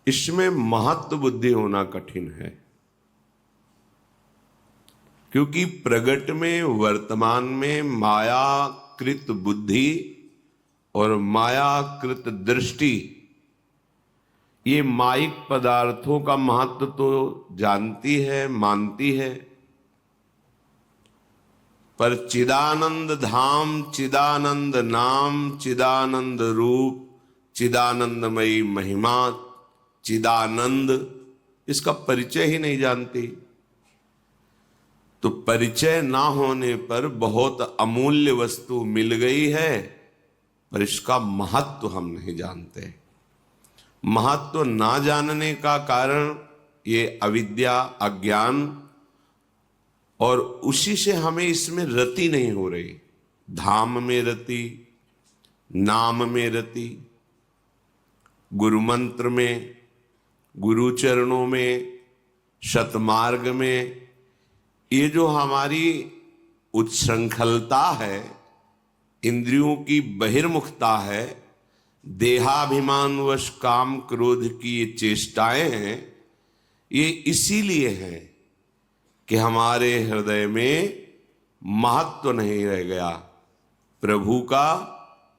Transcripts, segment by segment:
इसमें महत्व बुद्धि होना कठिन है, क्योंकि प्रगट में वर्तमान में मायाकृत बुद्धि और मायाकृत दृष्टि, ये माइक पदार्थों का महत्व तो जानती है, मानती है, पर चिदानंद धाम, चिदानंद नाम, चिदानंद रूप, चिदानंदमयी महिमा, चिदानंद, इसका परिचय ही नहीं जानती। तो परिचय ना होने पर बहुत अमूल्य वस्तु मिल गई है, पर इसका महत्व हम नहीं जानते। महत्व ना जानने का कारण ये अविद्या, अज्ञान, और उसी से हमें इसमें रति नहीं हो रही। धाम में रति, नाम में रति, गुरु मंत्र में, गुरु चरणों में, सतमार्ग में, ये जो हमारी उच्छृंखलता है, इंद्रियों की बहिर्मुखता है, देहाभिमानवश काम क्रोध की ये चेष्टाएं हैं, ये इसीलिए हैं कि हमारे हृदय में महत्व नहीं रह गया प्रभु का,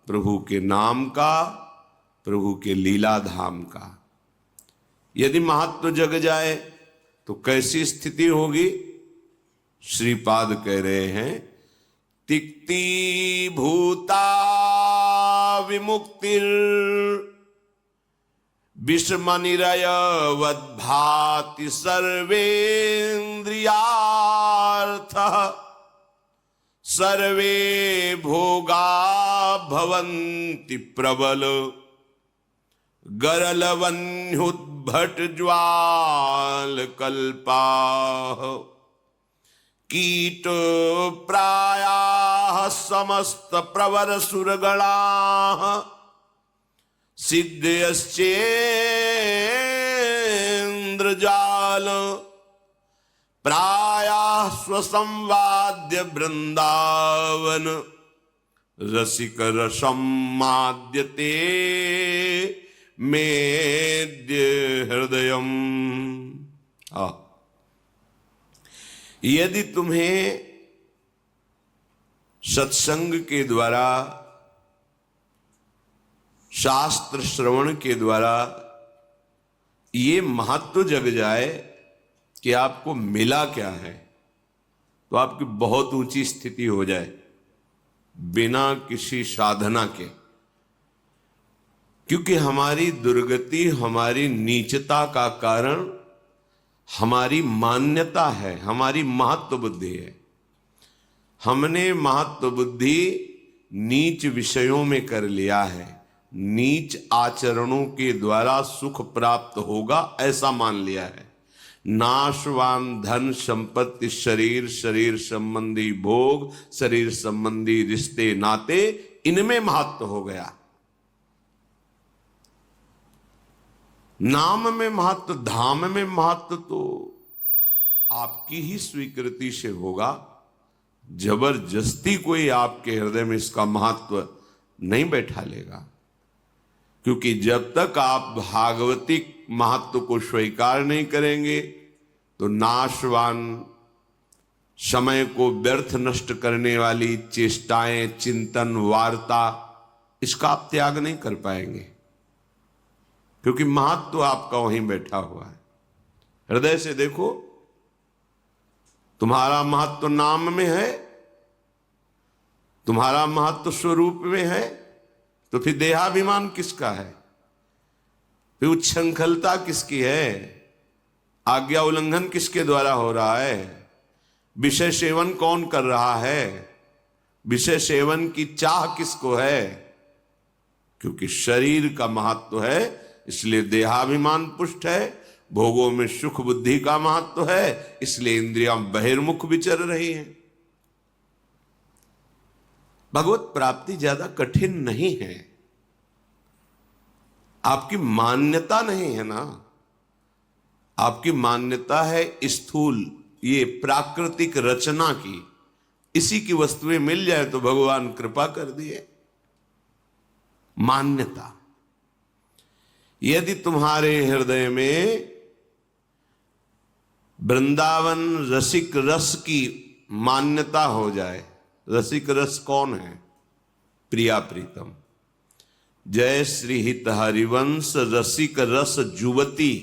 प्रभु के नाम का, प्रभु के लीला धाम का। यदि महत्व जग जाए तो कैसी स्थिति होगी? श्रीपाद कह रहे हैं, तिक्ती भूता विमुक्तिर विषमनिरयवद्भाति सर्वेन्द्रियार्थ, सर्वे भोगा भवन्ति प्रबल गरलवन्युद्भट ज्वाल कल्पाः, कीट प्रायाः समस्त प्रवर सुरगणाः, सिद्धयश्चेन्द्रजाल प्रायाः स्वसंवाद्य वृंदावन, रसिक रसम माद्यते मेद्य हृदयम। यदि तुम्हें सत्संग के द्वारा, शास्त्र श्रवण के द्वारा ये महत्व जग जाए कि आपको मिला क्या है, तो आपकी बहुत ऊंची स्थिति हो जाए बिना किसी साधना के। क्योंकि हमारी दुर्गति, हमारी नीचता का कारण हमारी मान्यता है, हमारी महत्व बुद्धि है। हमने महत्व बुद्धि नीच विषयों में कर लिया है, नीच आचरणों के द्वारा सुख प्राप्त होगा ऐसा मान लिया है। नाशवान धन संपत्ति, शरीर, शरीर संबंधी भोग, शरीर संबंधी रिश्ते नाते, इनमें महत्व हो गया। नाम में महत्व, धाम में महत्व तो आपकी ही स्वीकृति से होगा। जबरदस्ती कोई आपके हृदय में इसका महत्व नहीं बैठा लेगा, क्योंकि जब तक आप भागवतिक महत्व को स्वीकार नहीं करेंगे तो नाशवान, समय को व्यर्थ नष्ट करने वाली चेष्टाएं, चिंतन, वार्ता, इसका आप त्याग नहीं कर पाएंगे, क्योंकि महत्व आपका वहीं बैठा हुआ है। हृदय से देखो, तुम्हारा महत्व नाम में है, तुम्हारा महत्व स्वरूप में है, तो फिर देहाभिमान किसका है? फिर उच्छृंखलता किसकी है? आज्ञा उल्लंघन किसके द्वारा हो रहा है? विषय सेवन कौन कर रहा है? विषय सेवन की चाह किसको है? क्योंकि शरीर का महत्व है, इसलिए देहाभिमान पुष्ट है। भोगों में सुख बुद्धि का महत्व है, इसलिए इंद्रियां बहिर्मुख विचर रही हैं। भगवत प्राप्ति ज्यादा कठिन नहीं है, आपकी मान्यता नहीं है ना। आपकी मान्यता है स्थूल, ये प्राकृतिक रचना की, इसी की वस्तुएं मिल जाए तो भगवान कृपा कर दिए। मान्यता, यदि तुम्हारे हृदय में वृंदावन रसिक रस की मान्यता हो जाए। रसिक रस कौन है? प्रिया प्रीतम। जय श्री हित हरिवंश रसिक रस जुवती,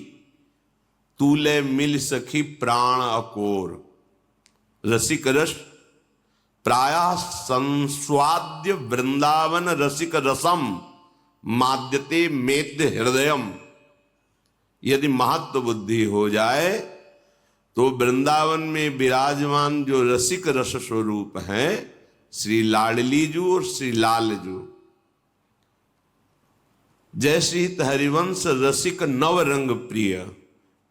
तूले मिल सखी प्राण अकोर। रसिक रस प्राय संस्वाद्य वृंदावन रसिक रसम माद्यते मेद्य हृदयम। यदि महत्व बुद्धि हो जाए तो वृंदावन में विराजमान जो रसिक रस स्वरूप हैं, श्री लाडलीजू और श्री लालजू, जय श्री हरिवंश रसिक नव रंग प्रिय,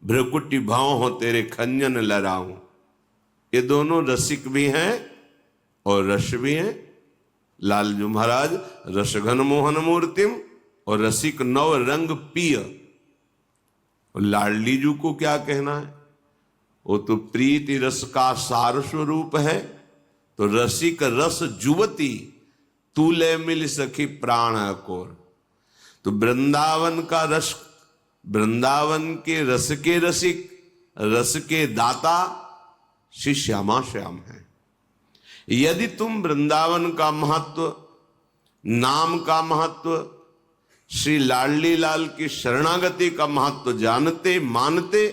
भ्रकुटी भाव हो तेरे खंजन लड़ाऊं। ये दोनों रसिक भी हैं और रस भी हैं। लालजू महाराज रसघन मोहन मूर्तिम और रसिक नव रंग पिय। और लाडलीजू को क्या कहना है? वो तो प्रीति रस का सार स्वरूप है। तो रसिक रस जुवती, तूले मिल सखी प्राण अकोर। तो वृंदावन का रस, वृंदावन के रसिक, रस के दाता श्री श्यामा श्याम है। यदि तुम वृंदावन का महत्व, नाम का महत्व, श्री लाडली लाल की शरणागति का महत्व जानते मानते,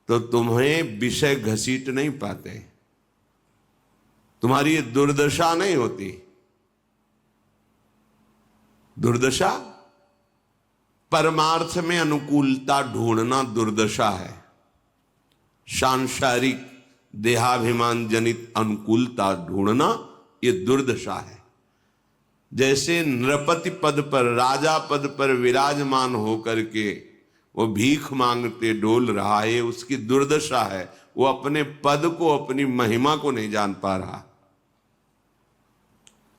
तो तुम्हें विषय घसीट नहीं पाते, तुम्हारी ये दुर्दशा नहीं होती। दुर्दशा परमार्थ में अनुकूलता ढूंढना दुर्दशा है। सांसारिक देहाभिमान जनित अनुकूलता ढूंढना ये दुर्दशा है। जैसे नृपति पद पर, राजा पद पर विराजमान होकर के वो भीख मांगते डोल रहा है, उसकी दुर्दशा है। वो अपने पद को, अपनी महिमा को नहीं जान पा रहा।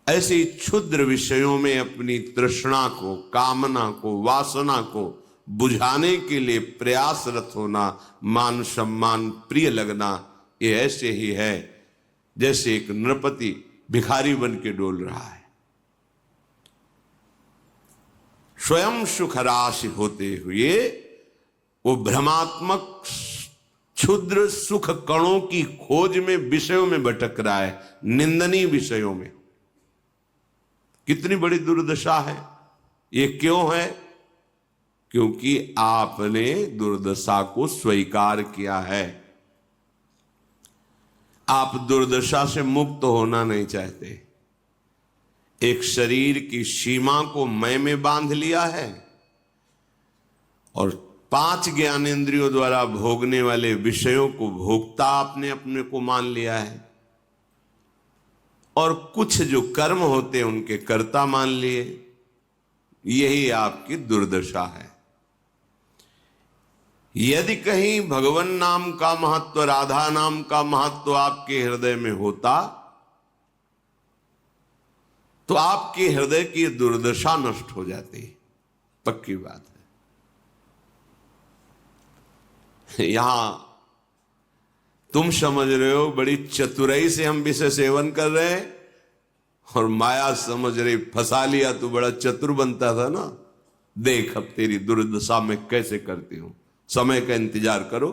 ऐसे क्षुद्र विषयों में अपनी तृष्णा को, कामना को, वासना को बुझाने के लिए प्रयासरत होना, मान सम्मान प्रिय लगना, ये ऐसे ही है जैसे एक नृपति भिखारी बन के डोल रहा है। स्वयं सुखराशि होते हुए वो भ्रमात्मक क्षुद्र सुख कणों की खोज में, विषयों में भटक रहा है, निंदनीय विषयों में। कितनी बड़ी दुर्दशा है। ये क्यों है? क्योंकि आपने दुर्दशा को स्वीकार किया है। आप दुर्दशा से मुक्त होना नहीं चाहते। एक शरीर की सीमा को मैं में बांध लिया है और 5 ज्ञानेंद्रियों द्वारा भोगने वाले विषयों को भोक्ता आपने अपने को मान लिया है, और कुछ जो कर्म होते हैं उनके कर्ता मान लिए। यही आपकी दुर्दशा है। यदि कहीं भगवान नाम का महत्व, राधा नाम का महत्व आपके हृदय में होता तो आपके हृदय की दुर्दशा नष्ट हो जाती। पक्की बात है। यहां तुम समझ रहे हो बड़ी चतुराई से हम विषय सेवन कर रहे हैं, और माया समझ रही फंसा लिया तो बड़ा चतुर बनता था ना। देख अब तेरी दुर्दशा में कैसे करती हूं। समय का इंतजार करो।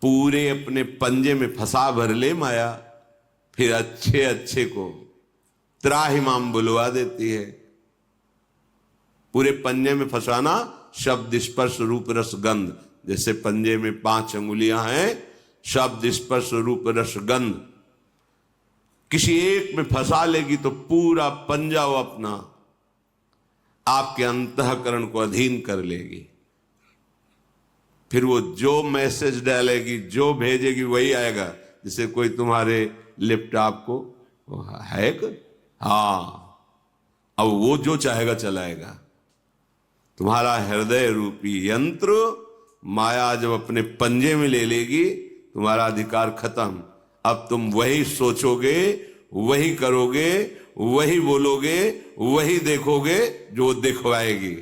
पूरे अपने पंजे में फंसा भर ले माया, फिर अच्छे अच्छे को त्राहिमाम बुलवा देती है। पूरे पंजे में फंसाना, शब्द स्पर्श रूप रस गंध। जैसे पंजे में 5 अंगुलियां हैं, शब्द स्पर्श रूप रस गंध। किसी एक में फंसा लेगी तो पूरा पंजा वो अपना आपके अंतःकरण को अधीन कर लेगी। फिर वो जो मैसेज डालेगी, जो भेजेगी वही आएगा। जैसे कोई तुम्हारे लैपटॉप को हैक, हाँ, अब वो जो चाहेगा चलाएगा। तुम्हारा हृदय रूपी यंत्र माया जब अपने पंजे में ले लेगी, तुम्हारा अधिकार खत्म। अब तुम वही सोचोगे, वही करोगे, वही बोलोगे, वही देखोगे जो दिखवाएगी।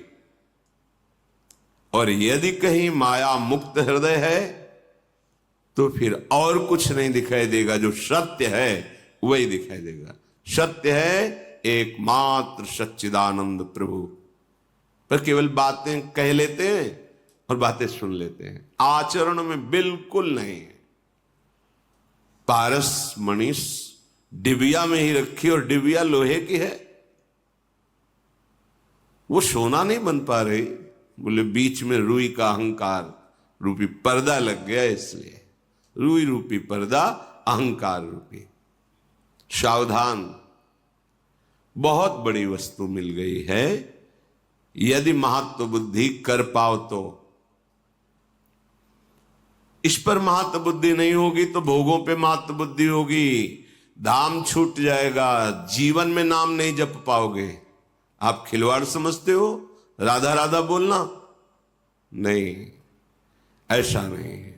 और यदि कहीं माया मुक्त हृदय है तो फिर और कुछ नहीं दिखाई देगा। जो सत्य है वही दिखाई देगा। सत्य है एकमात्र सच्चिदानंद प्रभु। पर केवल बातें कह लेते हैं और बातें सुन लेते हैं, आचरण में बिल्कुल नहीं। पारस मनीष डिबिया में ही रखी और डिबिया लोहे की है, वो सोना नहीं बन पा रही। बोले बीच में रुई का अहंकार रूपी पर्दा लग गया, इसलिए रुई रूपी पर्दा अहंकार रूपी। सावधान, बहुत बड़ी वस्तु मिल गई है। यदि महत्व बुद्धि कर पाओ तो, इस पर महत्व बुद्धि नहीं होगी तो भोगों पे महत्व बुद्धि होगी, धाम छूट जाएगा, जीवन में नाम नहीं जप पाओगे। आप खिलवाड़ समझते हो राधा राधा बोलना? नहीं, ऐसा नहीं है।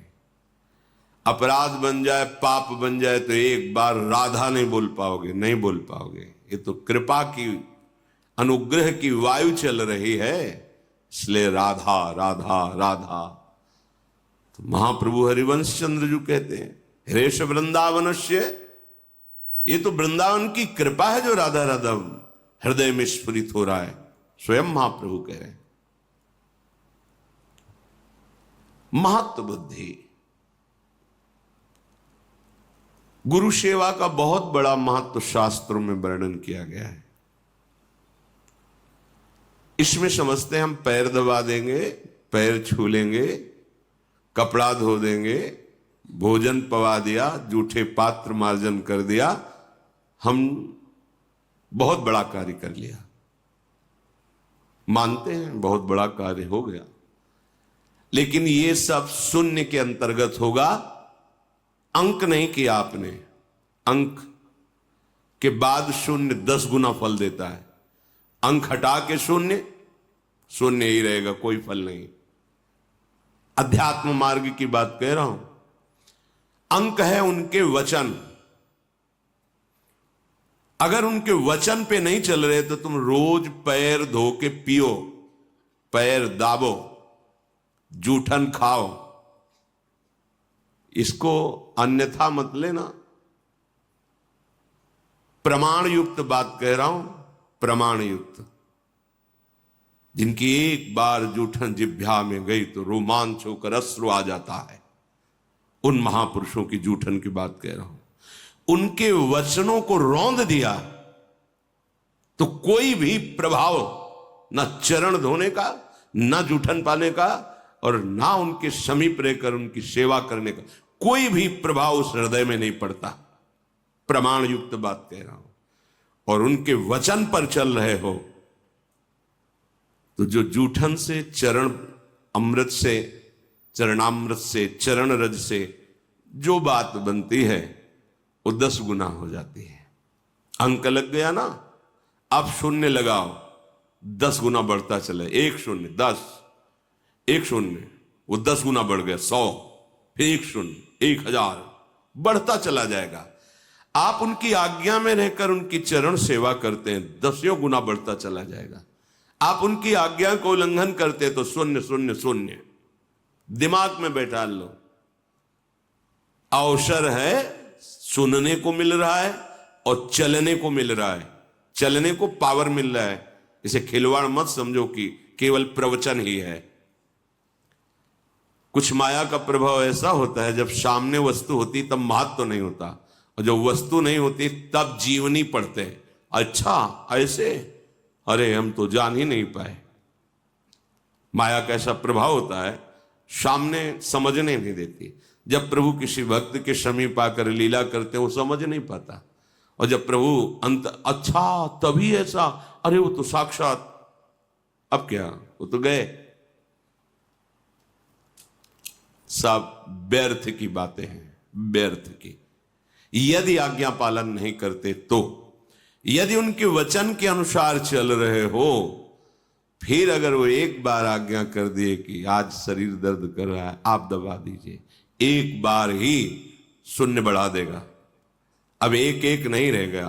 अपराध बन जाए, पाप बन जाए तो एक बार राधा नहीं बोल पाओगे, नहीं बोल पाओगे। ये तो कृपा की, अनुग्रह की वायु चल रही है, इसलिए राधा राधा राधा। तो महाप्रभु हरिवंश चंद्र जी कहते हैं, हरेश वृंदावनस्य, ये तो वृंदावन की कृपा है जो राधा राधा हृदय में स्फुरित हो रहा है। स्वयं महाप्रभु कह रहे हैं। महत्व बुद्धि, गुरु सेवा का बहुत बड़ा महत्व शास्त्रों में वर्णन किया गया है। इसमें समझते हैं हम पैर दबा देंगे, पैर छू लेंगे, कपड़ा धो देंगे, भोजन पवा दिया, जूठे पात्र मार्जन कर दिया, हम बहुत बड़ा कार्य कर लिया। मानते हैं बहुत बड़ा कार्य हो गया, लेकिन ये सब शून्य के अंतर्गत होगा। अंक नहीं किया आपने, अंक के बाद शून्य 10 गुना फल देता है। अंक हटा के शून्य, शून्य ही रहेगा, कोई फल नहीं। अध्यात्म मार्ग की बात कह रहा हूं। अंक है उनके वचन, अगर उनके वचन पे नहीं चल रहे तो तुम रोज पैर धो के पियो, पैर दाबो, जूठन खाओ, इसको अन्यथा मत लेना। प्रमाण युक्त बात कह रहा हूं, प्रमाण युक्त। जिनकी एक बार जूठन जिह्वा में गई तो रोमांच होकर अश्रु आ जाता है, उन महापुरुषों की जूठन की बात कह रहा हूं। उनके वचनों को रौंद दिया तो कोई भी प्रभाव, ना चरण धोने का, ना जूठन पाने का, और ना उनके समीप रहकर उनकी सेवा करने का कोई भी प्रभाव उस हृदय में नहीं पड़ता। प्रमाण युक्त बात कह रहा हूं। और उनके वचन पर चल रहे हो तो जो जूठन से, चरण अमृत से, चरणामृत से, चरण रज से जो बात बनती है वो 10 गुना हो जाती है। अंक लग गया ना, अब शून्य लगाओ, 10 गुना बढ़ता चले। 1 शून्य 10, 1 शून्य वो 10 गुना बढ़ गया 100, फिर 1 शून्य 1000, बढ़ता चला जाएगा। आप उनकी आज्ञा में रहकर उनकी चरण सेवा करते हैं, 10 गुना बढ़ता चला जाएगा। आप उनकी आज्ञा को उल्लंघन करते तो 0 0 0। दिमाग में बैठा लो, अवसर है, सुनने को मिल रहा है और चलने को मिल रहा है, चलने को पावर मिल रहा है। इसे खिलवाड़ मत समझो कि केवल प्रवचन ही है। कुछ माया का प्रभाव ऐसा होता है, जब सामने वस्तु होती तब महत्व तो नहीं होता, और जब वस्तु नहीं होती तब जीवनी पढ़ते हैं। अच्छा ऐसे, अरे हम तो जान ही नहीं पाए। माया का ऐसा प्रभाव होता है, सामने समझने नहीं देती। जब प्रभु किसी भक्त के समीप आकर लीला करते हैं वो समझ नहीं पाता, और जब प्रभु अंत, अच्छा तभी ऐसा, अरे वो तो साक्षात, अब क्या, वो तो गए। सब व्यर्थ की बातें हैं, व्यर्थ की। यदि आज्ञा पालन नहीं करते तो, यदि उनके वचन के अनुसार चल रहे हो, फिर अगर वो एक बार आज्ञा कर दिए कि आज शरीर दर्द कर रहा है, आप दबा दीजिए, एक बार ही शून्य बढ़ा देगा। अब 1 1 नहीं रहेगा,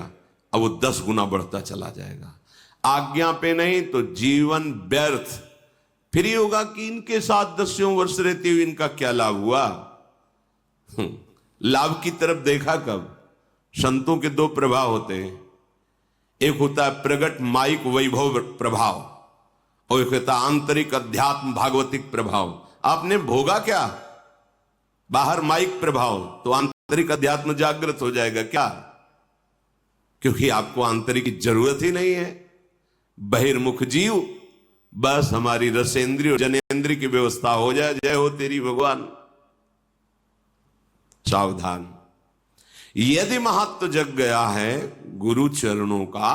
अब वो 10 गुना बढ़ता चला जाएगा। आज्ञा पे नहीं तो जीवन व्यर्थ। फिर ये होगा कि इनके साथ 10 वर्ष रहते हुए इनका क्या लाभ हुआ। लाभ की तरफ देखा कब? संतों के 2 प्रभाव होते हैं, एक होता है प्रगट माइक वैभव प्रभाव, और कहता आंतरिक अध्यात्म भागवतिक प्रभाव। आपने भोगा क्या? बाहर माइक प्रभाव, तो आंतरिक अध्यात्म जागृत हो जाएगा क्या? क्योंकि आपको आंतरिक की जरूरत ही नहीं है। बहिर्मुख जीव, बस हमारी रसेंद्रिय जनेंद्रिय की व्यवस्था हो जाए। जय हो तेरी भगवान। सावधान, यदि महत्व जग गया है गुरु चरणों का,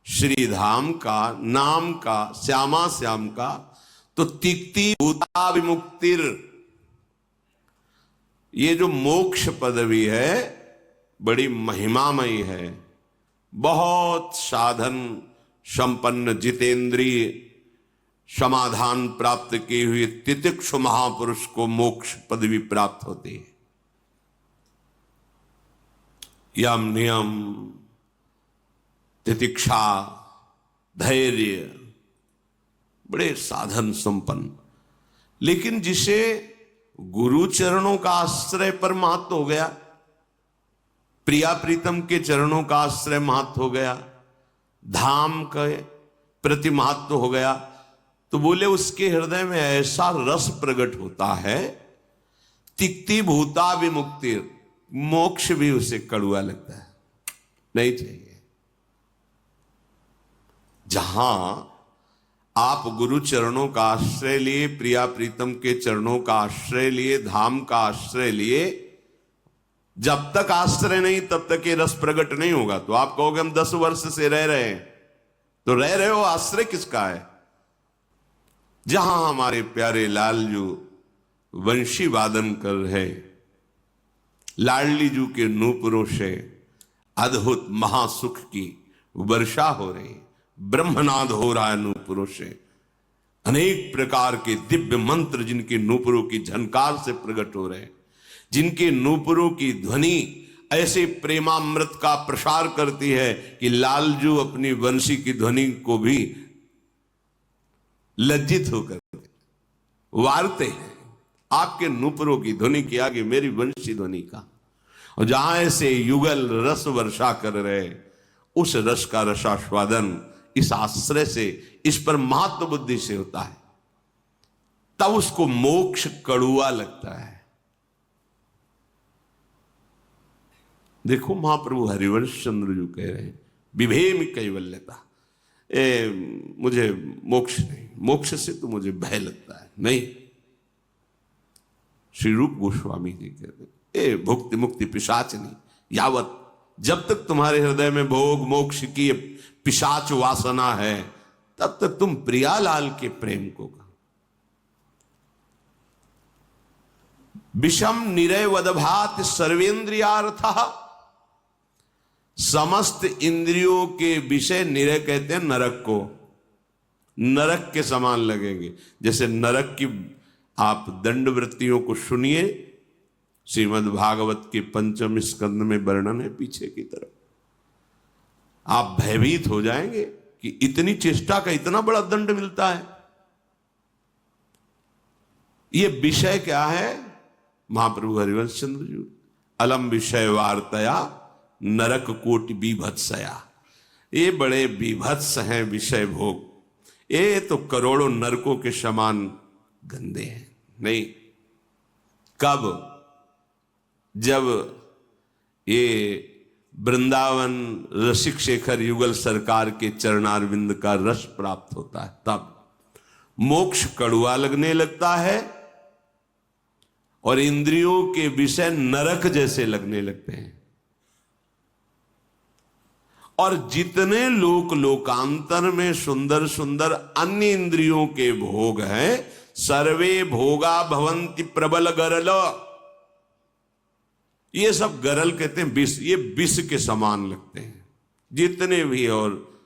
श्रीधाम का, नाम का, श्यामा श्याम का, तो तिक्ति भूता विमुक्तिर, ये जो मोक्ष पदवी है बड़ी महिमामयी है। बहुत साधन संपन्न जितेंद्रिय समाधान प्राप्त किए हुए तितिक्षु महापुरुष को मोक्ष पदवी प्राप्त होती है। यम नियम, तितिक्षा, धैर्य, बड़े साधन संपन्न। लेकिन जिसे गुरु चरणों का आश्रय पर महत्व हो गया, प्रिया प्रीतम के चरणों का आश्रय महत्व हो गया, धाम के प्रति महत्व हो गया, तो बोले उसके हृदय में ऐसा रस प्रकट होता है, तिक्ति भूता विमुक्ति, मोक्ष भी उसे कड़ुआ लगता है, नहीं चाहिए। जहां आप गुरु चरणों का आश्रय लिए, प्रिया प्रीतम के चरणों का आश्रय लिए, धाम का आश्रय लिए, जब तक आश्रय नहीं तब तक ये रस प्रकट नहीं होगा। तो आप कहोगे हम 10 वर्ष से रह रहे हैं, तो रह रहे हो, आश्रय किसका है? जहां हमारे प्यारे लालजू वंशी वादन कर रहे, लाडली जू के नूपुरों से अद्भुत महासुख की वर्षा हो रही, ब्रह्मनाद हो रहा है नूपुरों से, अनेक प्रकार के दिव्य मंत्र जिनके नूपुरों की झनकार से प्रकट हो रहे हैं, जिनके नूपुरों की ध्वनि ऐसे प्रेमामृत का प्रसार करती है कि लालजू अपनी वंशी की ध्वनि को भी लज्जित होकर वारते हैं। आपके नूपुरों की ध्वनि के आगे मेरी वंशी ध्वनि का। और जहां ऐसे युगल रस वर्षा कर रहे, उस रस का रसास्वादन इस आश्रय से, इस पर महत्व बुद्धि से होता है, तब उसको मोक्ष कड़ुआ लगता है। देखो महाप्रभु हरिवंश चंद्र जी कह रहे हैं, विभेम कैवल्यता, मुझे मोक्ष नहीं, मोक्ष से तो मुझे भय लगता है। नहीं, श्री रूप गोस्वामी जी कहते हैं, भुक्ति मुक्ति पिशाच नहीं, यावत, जब तक तुम्हारे हृदय में भोग मोक्ष की पिशाच वासना है, तब तक तुम प्रियालाल के प्रेम को कहो। विषम निरय वदभात सर्वेंद्रियार्थः, समस्त इंद्रियों के विषय निरय कहते हैं नरक को, नरक के समान लगेंगे। जैसे नरक की आप दंड वृत्तियों को सुनिए, श्रीमद् भागवत के 5वें स्कंद में वर्णन है पीछे की तरफ, आप भयभीत हो जाएंगे कि इतनी चेष्टा का इतना बड़ा दंड मिलता है। ये विषय क्या है? महाप्रभु हरिवंश चंद्र जी, अलम विषय वार्तया नरक कोटि बीभत्सया, ये बड़े बीभत्स हैं विषय भोग, ये तो करोड़ों नरकों के समान गंदे हैं। नहीं, कब? जब ये वृंदावन रसिक शेखर युगल सरकार के चरणारविंद का रस प्राप्त होता है, तब मोक्ष कड़ुआ लगने लगता है और इंद्रियों के विषय नरक जैसे लगने लगते हैं। और जितने लोकांतर में सुंदर सुंदर अन्य इंद्रियों के भोग हैं, सर्वे भोगा भवंति प्रबल गरल, ये सब गरल कहते हैं विष, ये विष के समान लगते हैं जितने भी। और